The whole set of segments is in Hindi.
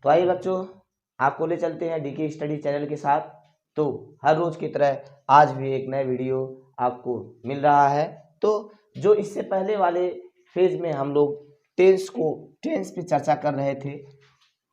तो आइए बच्चों, आपको ले चलते हैं डीके स्टडी चैनल के साथ। तो हर रोज की तरह आज भी एक नया वीडियो आपको मिल रहा है। तो जो इससे पहले वाले फेज में हम लोग टेंस पे चर्चा कर रहे थे,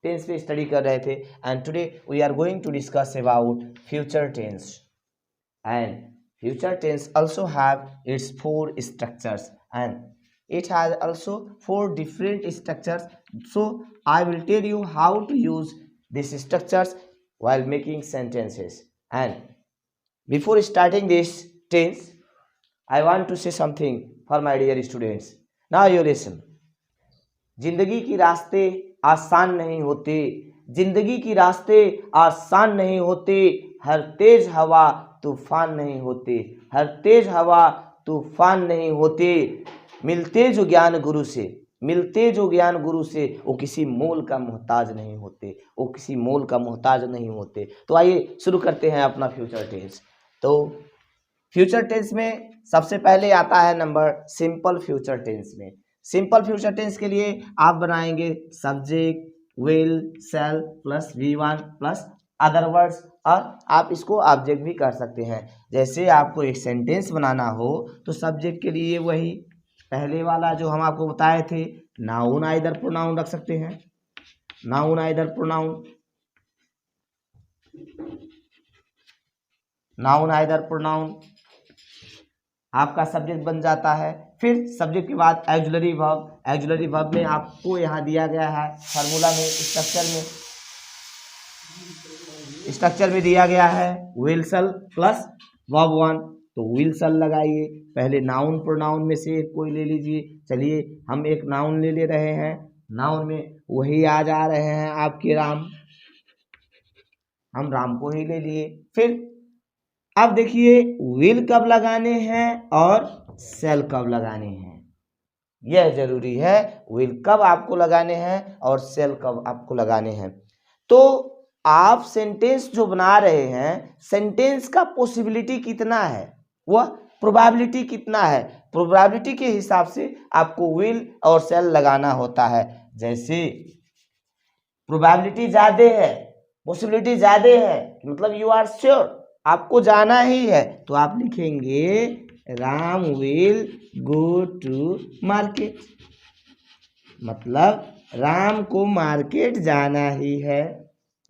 टेंस पे स्टडी कर रहे थे, and today we are going to discuss about future tense. And future tense also have its four structures, and it has also four different structures. So I will tell you how to use these structures while making sentences. And before starting this tense, I want to say something for my dear students. Now you listen. जिंदगी की रास्ते आसान नहीं होते, जिंदगी की रास्ते आसान नहीं होते, हर तेज हवा तूफान नहीं होते, हर तेज हवा तूफान नहीं होते, मिलते जो ज्ञान गुरु से, मिलते जो ज्ञान गुरु से, वो किसी मोल का मोहताज नहीं होते, वो किसी मोल का मोहताज नहीं होते। तो आइए शुरू करते हैं अपना फ्यूचर टेंस। तो फ्यूचर टेंस में सबसे पहले आता है नंबर सिंपल फ्यूचर टेंस में। सिंपल फ्यूचर टेंस के लिए आप बनाएंगे subject will shell plus V1 plus other words, और आप इसको ऑब्जेक्ट भी कर सकते हैं। जैसे आपको एक सेंटेंस बनाना हो तो सब्जेक्ट के लिए वही पहले वाला जो हम आपको बताए थे, नाउन आइदर प्रोनाउन रख सकते हैं, noun either pronoun, noun either pronoun आपका सब्जेक्ट बन जाता है। फिर सब्जेक्ट के बाद ऑक्सिलरी वर्ब, ऑक्सिलरी वर्ब में आपको यहाँ दिया गया है फार्मूला में, स्ट्रक्चर में दिया गया है विल शैल प्लस वर्ब 1। तो विल शैल लगाइए, पहले नाउन प्रोनाउन में से एक कोई ले लीजिए। चलिए हम एक नाउन ले रहे हैं, नाउन में वही आ जा रहे हैं आपके राम, हम राम को ही ले लिए। फिर अब देखिए विल कब लगाने हैं और शैल कब लगाने हैं, यह जरूरी है। विल कब आपको लगाने हैं और शैल कब आपको लगाने हैं। तो आप सेंटेंस जो बना रहे हैं, सेंटेंस का पॉसिबिलिटी कितना है, वह प्रोबेबिलिटी कितना है, प्रोबेबिलिटी के हिसाब से आपको विल और शैल लगाना होता है। जैसे प्रोबेबिलिटी ज्यादा है, पॉसिबिलिटी ज्यादा है, मतलब यू आर श्योर आपको जाना ही है, तो आप लिखेंगे Ram will go to market, मतलब राम को मार्केट जाना ही है,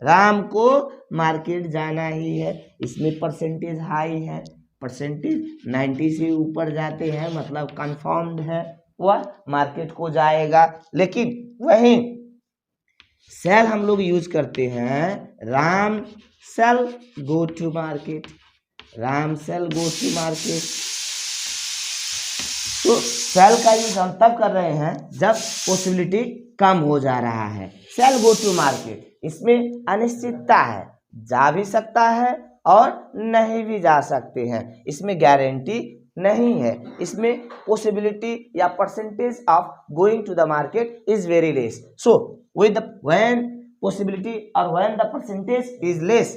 राम को मार्केट जाना ही है। इसमें परसेंटेज हाई है, परसेंटेज 90 से ऊपर जाते हैं मतलब कंफर्म्ड है, वह मार्केट को जाएगा। लेकिन वहीं शैल हम लोग यूज करते हैं, Ram shall go to market, Ram shall go to market. तो शैल का यूज हम तब कर रहे हैं जब पॉसिबिलिटी कम हो जा रहा है। शैल गो टू मार्केट, इसमें अनिश्चितता है, जा भी सकता है और नहीं भी जा सकते हैं, इसमें गारंटी नहीं है, इसमें पॉसिबिलिटी या percentage of going to the market is very less. So with the when possibility or when the percentage is less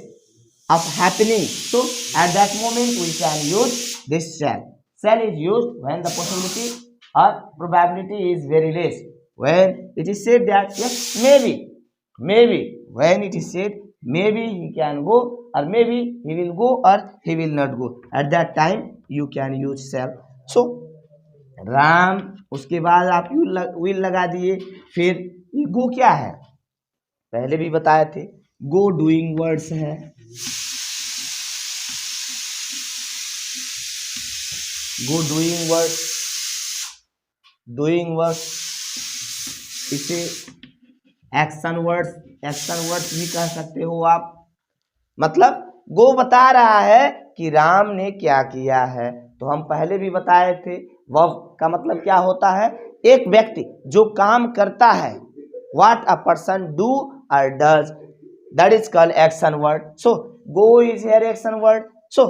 of happening, so at that moment we can use this shall. Shall is used when the possibility or probability is very less, when it is said that yes maybe, when it is said maybe he can go or maybe he will go or he will not go, at that time you can use shall. So Ram, उसके बाद आप विल लगा दिए। फिर ये गो क्या है, पहले भी बताए थे, गो डूइंग वर्ड्स है, गो डूइंग वर्ड्स, डूइंग वर्ड्स, इसे एक्शन वर्ड्स भी कह सकते हो आप। मतलब गो बता रहा है कि राम ने क्या किया है। तो हम पहले भी बताए थे, वर्ब का मतलब क्या होता है, एक व्यक्ति जो काम करता है, व्हाट अ पर्सन डू और does, that is called action word. So go is here action word. So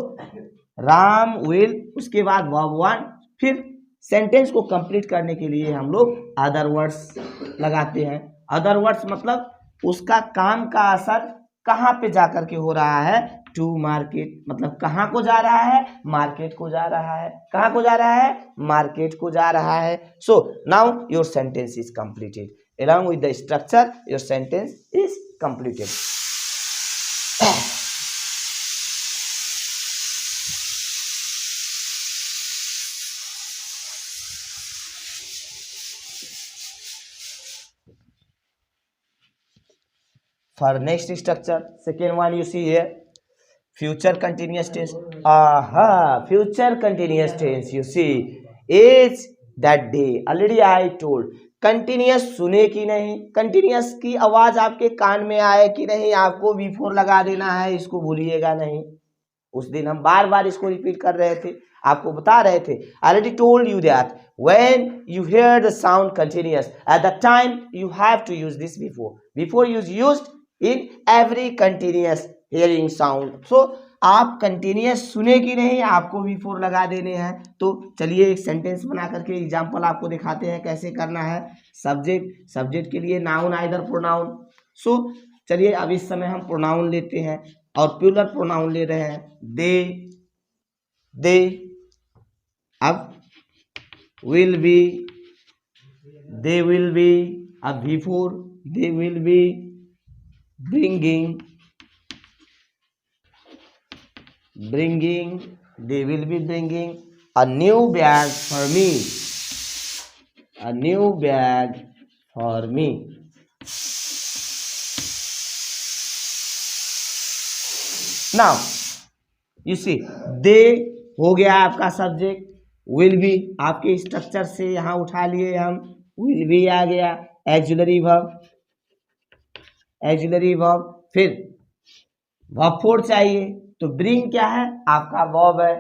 Ram will, उसके बाद वर्ब 1, फिर सेंटेंस को कंप्लीट करने के लिए हम लोग अदर वर्ड्स लगाते हैं। अदर वर्ड्स मतलब उसका काम का असर कहाँ पे जाकर के हो रहा है, टू मार्केट, मतलब कहाँ को जा रहा है, मार्केट को जा रहा है। कहाँ को जा रहा है, मार्केट को जा रहा है। So now your sentence is completed. along with the structure your sentence is completed. For next structure, second one you see here, future continuous tense. Aha, future continuous tense. You see, is that day. Already I told. Continuous सुने कि नहीं, कंटिन्यूस की आवाज आपके कान में आए कि नहीं, आपको V4 लगा देना है, इसको भूलिएगा नहीं। उस दिन हम बार बार इसको रिपीट कर रहे थे, आपको बता रहे थे। already told you that when you hear the sound continuous, at that time you have to use this before is used in every continuous hearing sound. So आप कंटिन्यूस सुने कि नहीं, आपको V4 लगा देने हैं। तो चलिए एक सेंटेंस बना करके एग्जांपल आपको दिखाते हैं कैसे करना है। सब्जेक्ट के लिए नाउन आइदर प्रोनाउन। सो चलिए अब इस समय हम प्रोनाउन लेते हैं और प्लूरल प्रोनाउन ले रहे हैं। दे, अब will be, they will be, अब V4, they will be bringing, they will be bringing a new bag for me, a new bag for me. Now you see, they हो गया आपका सब्जेक्ट, will be आपके स्ट्रक्चर से यहाँ उठा लिए हम, will be आ गया, auxiliary verb, फिर verb 4 चाहिए, तो bring क्या है, आपका verb है।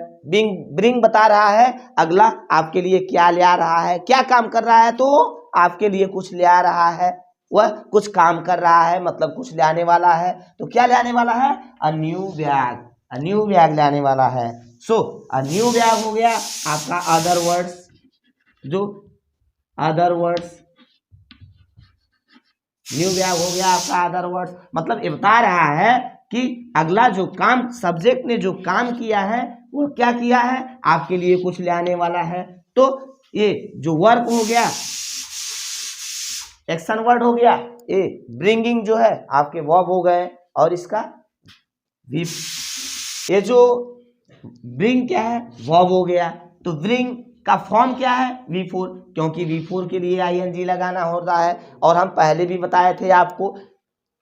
bring बता रहा है अगला आपके लिए क्या ले आ रहा है, क्या काम कर रहा है, तो आपके लिए कुछ ले आ रहा है, वह कुछ काम कर रहा है, मतलब कुछ ले आने वाला है। तो क्या ले आने वाला है, a new bag ले आने वाला है। सो a new bag हो गया आपका other words, न्यू बैग हो गया आपका अदर वर्ड्स। मतलब ये बता रहा है कि अगला जो काम, सब्जेक्ट ने जो काम किया है वो क्या किया है, आपके लिए कुछ ले आने वाला है। तो ये जो वर्ब हो गया, एक्शन वर्ड हो गया, ये ब्रिंगिंग जो है आपके वर्ब हो गए, और इसका ये जो ब्रिंग क्या है, वर्ब हो गया। तो ब्रिंग का फॉर्म क्या है, V4, क्योंकि V4 के लिए ing लगाना होता है। और हम पहले भी बताए थे आपको,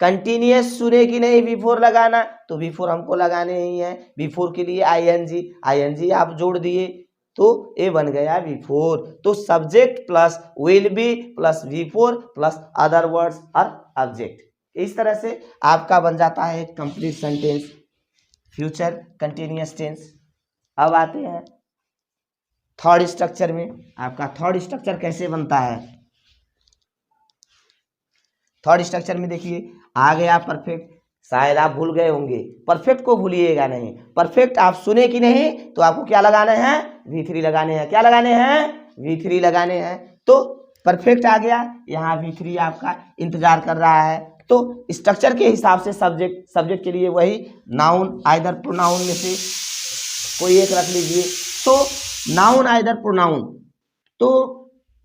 कंटिन्यूस सुने कि नहीं V4 लगाना, तो V4 हमको लगाने ही है। V4 के लिए ing आप जोड़ दिए तो ये बन गया V4। तो subject plus will be plus V4 plus other words और ऑब्जेक्ट, इस तरह से आपका बन जाता है complete sentence future continuous tense. अब आते हैं थर्ड स्ट्रक्चर में। आपका थर्ड स्ट्रक्चर कैसे बनता है, थर्ड स्ट्रक्चर में देखिए आ गया परफेक्ट। शायद आप भूल गए होंगे, परफेक्ट को भूलिएगा नहीं। परफेक्ट आप सुने कि नहीं, तो आपको क्या लगाने हैं, V3 लगाने हैं। क्या लगाने हैं, V3 लगाने हैं। तो परफेक्ट आ गया, यहाँ V3 आपका इंतजार कर रहा है। तो स्ट्रक्चर के हिसाब से सब्जेक्ट के लिए वही नाउन आइदर प्रोनाउन में से कोई एक रख लीजिए। तो नाउन आइदर प्रोनाउन, तो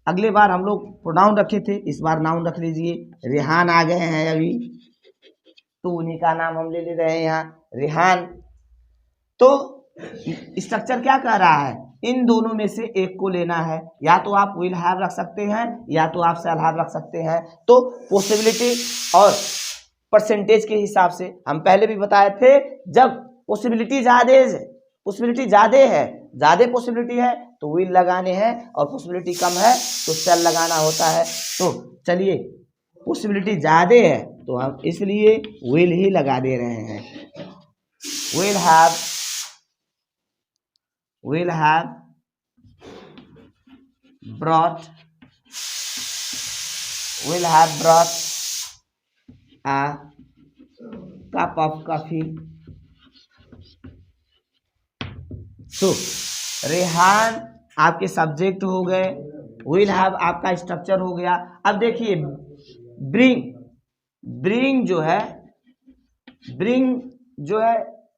अगले बार हम लोग प्रोनाउन रखे थे, इस बार नाउन रख लीजिए। रेहान आ गए हैं अभी, तो उन्हीं का नाम हम ले रहे हैं यहाँ, रेहान। तो स्ट्रक्चर क्या कह रहा है, इन दोनों में से एक को लेना है। या तो आप विल हैव रख सकते हैं, या तो आप शैल हैव रख सकते हैं। तो पॉसिबिलिटी और परसेंटेज के हिसाब से हम पहले भी बताए थे, जब पॉसिबिलिटी ज्यादा पॉसिबिलिटी है तो विल लगाने हैं, और पॉसिबिलिटी कम है तो शैल लगाना होता है। तो चलिए पॉसिबिलिटी ज्यादा है तो हम इसलिए विल ही लगा दे रहे हैं। Will have brought a cup of coffee। तो रेहान आपके सब्जेक्ट हो गए, विल हैव आपका स्ट्रक्चर हो गया। अब देखिए ब्रिंग जो है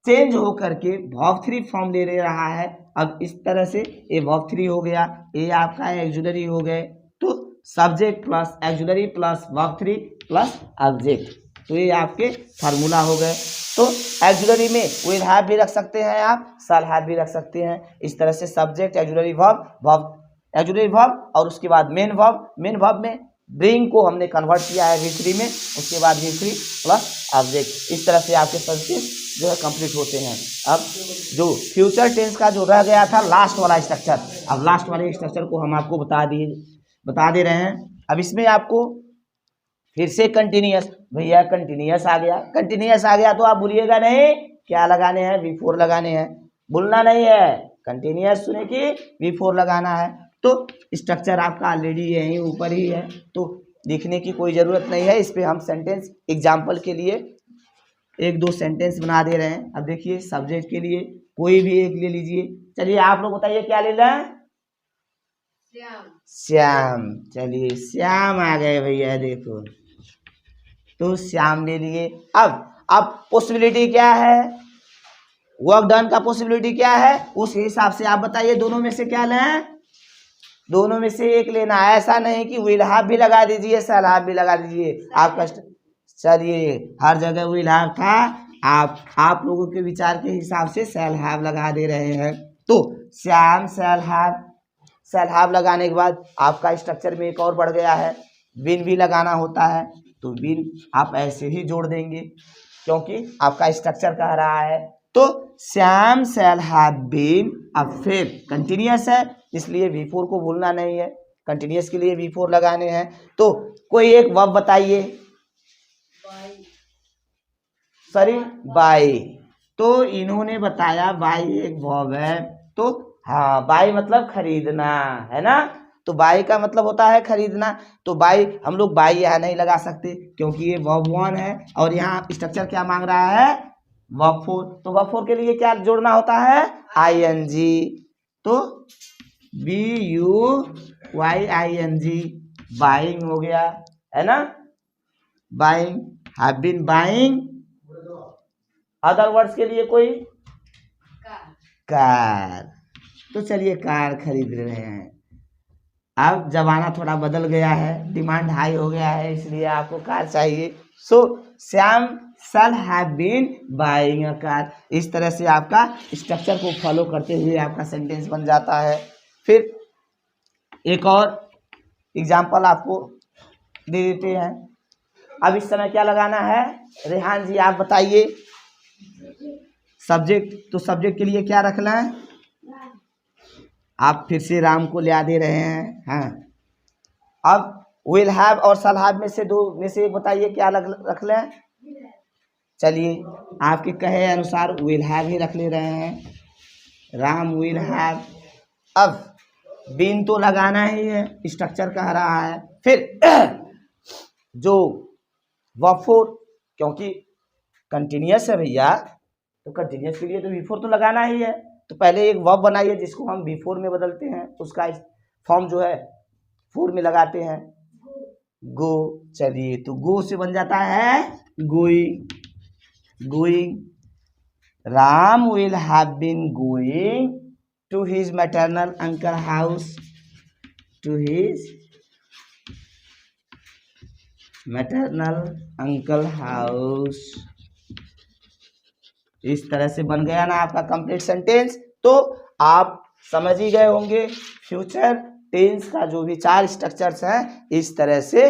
चेंज हो करके वर्ब 3 फॉर्म ले रहा है। अब इस तरह से ये वर्ब 3 हो गया, ये आपका ऑक्सिलरी हो गए। तो subject plus auxiliary plus verb 3 plus object. तो ये आपके फार्मूला हो गए। तो एक्जुलरी में विल हैव भी रख सकते हैं आप, शैल हैव भी रख सकते हैं। इस तरह से subject auxiliary verb, verb auxiliary verb और उसके बाद मेन वर्ब, मेन वर्ब में ब्रिंग को हमने कन्वर्ट किया है V3 में, उसके बाद V3 प्लस ऑब्जेक्ट। इस तरह से आपके सेंटेंस जो है कंप्लीट होते हैं। अब जो फ्यूचर टेंस का जो रह गया था लास्ट वाला स्ट्रक्चर, अब लास्ट वाले स्ट्रक्चर को हम आपको बता दे रहे हैं। अब इसमें आपको फिर से कंटिन्यूअस, भैया कंटिन्यूअस आ गया, कंटिन्यूअस आ गया तो आप भूलिएगा नहीं क्या लगाने हैं, V4 लगाने हैं, भूलना नहीं है। कंटिन्यूअस सुने कि V4 लगाना है। तो स्ट्रक्चर आपका ऑलरेडी यहीं ऊपर ही है, तो लिखने की कोई ज़रूरत नहीं है। इस पे हम सेंटेंस एग्जाम्पल के लिए एक दो सेंटेंस बना दे रहे हैं। अब देखिए सब्जेक्ट के लिए कोई भी एक ले लीजिए। चलिए आप लोग बताइए क्या ले लें? श्याम। चलिए श्याम आ गए भैया, देखो तो श्याम ले लिए। अब पॉसिबिलिटी क्या है, वर्क डन का पॉसिबिलिटी क्या है, उस हिसाब से आप बताइए दोनों में से क्या लें? दोनों में से एक लेना है। ऐसा नहीं कि विल हैव भी लगा दीजिए, शैल हैव भी लगा दीजिए आपका। चलिए हर जगह विल हैव था, आप लोगों के विचार के हिसाब से शैल हैव लगा दे रहे हैं। तो श्याम शैल हैव लगाने के बाद आपका स्ट्रक्चर में एक और बढ़ गया है, बिन भी लगाना होता है। तो बिन आप ऐसे ही जोड़ देंगे क्योंकि आपका स्ट्रक्चर कह रहा है। तो श्याम शैल हैव बीन, अब फिर कंटिन्यूअस है इसलिए V4 को भूलना नहीं है, कंटिन्यूअस के लिए V4 लगाने हैं। तो कोई एक वर्ब बताइए। सॉरी बाय, तो इन्होंने बताया बाय एक वर्ब है। तो हाँ बाय मतलब खरीदना है ना, तो बाय का मतलब होता है खरीदना। तो बाय हम लोग बाय यहाँ नहीं लगा सकते क्योंकि ये वर्ब 1 है और यहाँ स्ट्रक्चर क्या मांग रहा है, वर्ब 4। तो वर्ब 4 के लिए क्या जोड़ना होता है, ING। तो BUYING, बाइंग हो गया है ना, buying, have been buying. Other words के लिए कोई कार, तो चलिए कार खरीद रहे हैं। अब जमाना थोड़ा बदल गया है, डिमांड हाई हो गया है इसलिए आपको कार चाहिए। So Shyam shall have been buying a car. इस तरह से आपका स्ट्रक्चर को फॉलो करते हुए आपका सेंटेंस बन जाता है। फिर एक और एग्जाम्पल आपको दे देते हैं। अब इस समय क्या लगाना है, रेहान जी आप बताइए। सब्जेक्ट, तो सब्जेक्ट के लिए क्या रखना है, आप फिर से राम को लिया दे रहे हैं। हाँ अब विल हैव और शैल हैव में से दो में से एक बताइए क्या रख लें। चलिए आपके कहे अनुसार विल हैव ही रख ले रहे हैं, राम विल हैव। अब बीन तो लगाना ही है, स्ट्रक्चर कह रहा है। फिर जो वर्ब 4 क्योंकि कंटिन्यूअस है भैया, तो कंटिन्यूअस के लिए तो V4 तो लगाना ही है। तो पहले एक वर्ब बनाइए जिसको हम V4 में बदलते हैं, उसका फॉर्म जो है 4 में लगाते हैं, गो। चलिए तो गो से बन जाता है going, going. Ram will have been going to his maternal uncle house, to his maternal uncle house. इस तरह से बन गया ना आपका कंप्लीट सेंटेंस। तो आप समझ ही गए होंगे फ्यूचर टेंस का जो भी 4 स्ट्रक्चर्स हैं इस तरह से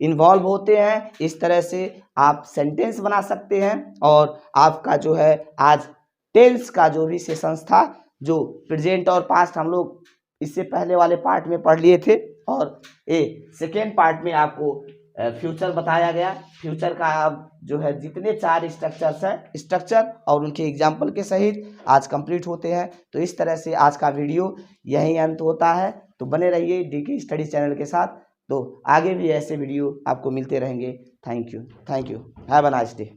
इन्वॉल्व होते हैं। इस तरह से आप सेंटेंस बना सकते हैं। और आपका जो है आज टेंस का जो भी सेशंस था, जो प्रेजेंट और पास्ट हम लोग इससे पहले वाले पार्ट में पढ़ लिए थे, और सेकेंड पार्ट में आपको फ्यूचर बताया गया। फ्यूचर का अब जो है जितने 4 स्ट्रक्चर्स हैं, स्ट्रक्चर और उनके एग्जाम्पल के सहित आज कंप्लीट होते हैं। तो इस तरह से आज का वीडियो यहीं अंत होता है। तो बने रहिए DK स्टडी चैनल के साथ, तो आगे भी ऐसे वीडियो आपको मिलते रहेंगे। Thank you, have a nice day.